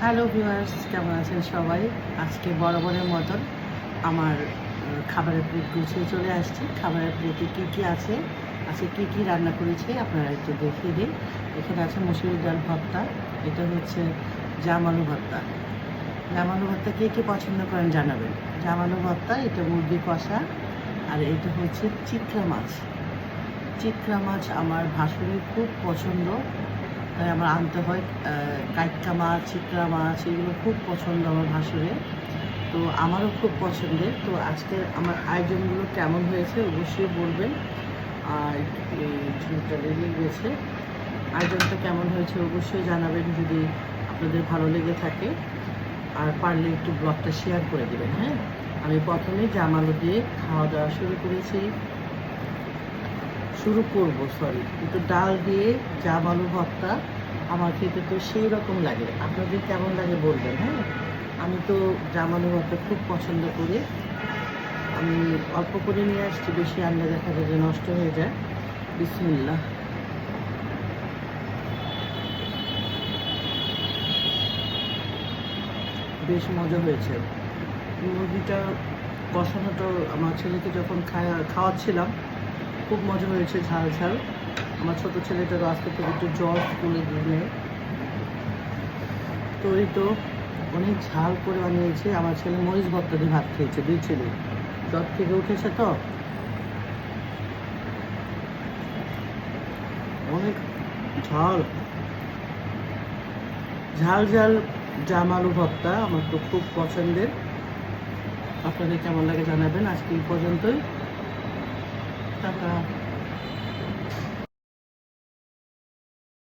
Hello viewers, কেমন আছেন সবাই? আজকে বরাবরের মতন আমার খাবারের প্লেট গুছিয়ে চলে আসছি। খাবারের প্লেটে কী কী আছে, আজকে কী কী রান্না করেছি আপনারা একটু দেখিয়ে দিই। এখানে আছে মুসুরির ডাল ভর্তা, এটা হচ্ছে জাম আলু ভর্তা। জাম আলু ভর্তা কে কে পছন্দ করেন জানাবেন। জাম আলু ভর্তা, এটা মুরগি কষা, আর এটা হচ্ছে চিতরা মাছ। চিতরা মাছ আমার ভাসুরের খুব পছন্দ, তাই আমার আনতে হয়। কাইটকা মাছ, চিতরা মাছ এগুলো খুব পছন্দ আমার ভাসুরের, তো আমারও খুব পছন্দের। তো আজকে আমার আয়োজনগুলো কেমন হয়েছে অবশ্যই বলবেন। আর এই ঝুলটা লেগে গেছে, আয়োজনটা কেমন হয়েছে অবশ্যই জানাবেন যদি আপনাদের ভালো লেগে থাকে। আর পারলে একটু ব্লগটা শেয়ার করে দেবেন। হ্যাঁ, আমি প্রথমে জাম আলু দিয়ে খাওয়া দাওয়া শুরু করবো কিন্তু ডাল দিয়ে জাম আলু ভর্তা আমার খেতে তো সেই রকম লাগে। আপনাদের কেমন লাগে বলবেন। হ্যাঁ, আমি তো জাম আলু ভর্তা খুব পছন্দ করি। আমি অল্প করে নিয়ে আসছি, বেশি আনলে দেখা যায় যে নষ্ট হয়ে যায়। বিসমিল্লাহ। বেশ মজা হয়েছে। মুরগিটা কষানোটা আমার ছেলেকে যখন খাওয়াচ্ছিলাম খুব মজা হয়েছে, ঝাল ঝাল। আমার ছোটো ছেলেটারও আজকে থেকে একটু জ্বর স্কুলে গিয়ে, তো এই তো অনেক ঝাল করে বানিয়েছে। আমার ছেলে মরিচ ভর্তা দিয়ে ভাত খেয়েছে, দুই ছেলে জ্বর থেকে উঠেছে তো অনেক ঝাল ঝাল ঝাল জাম আলু ভর্তা আমার তো খুব পছন্দের। আপনাদের কেমন লাগে জানাবেন। আজকে এই পর্যন্তই, টাটা।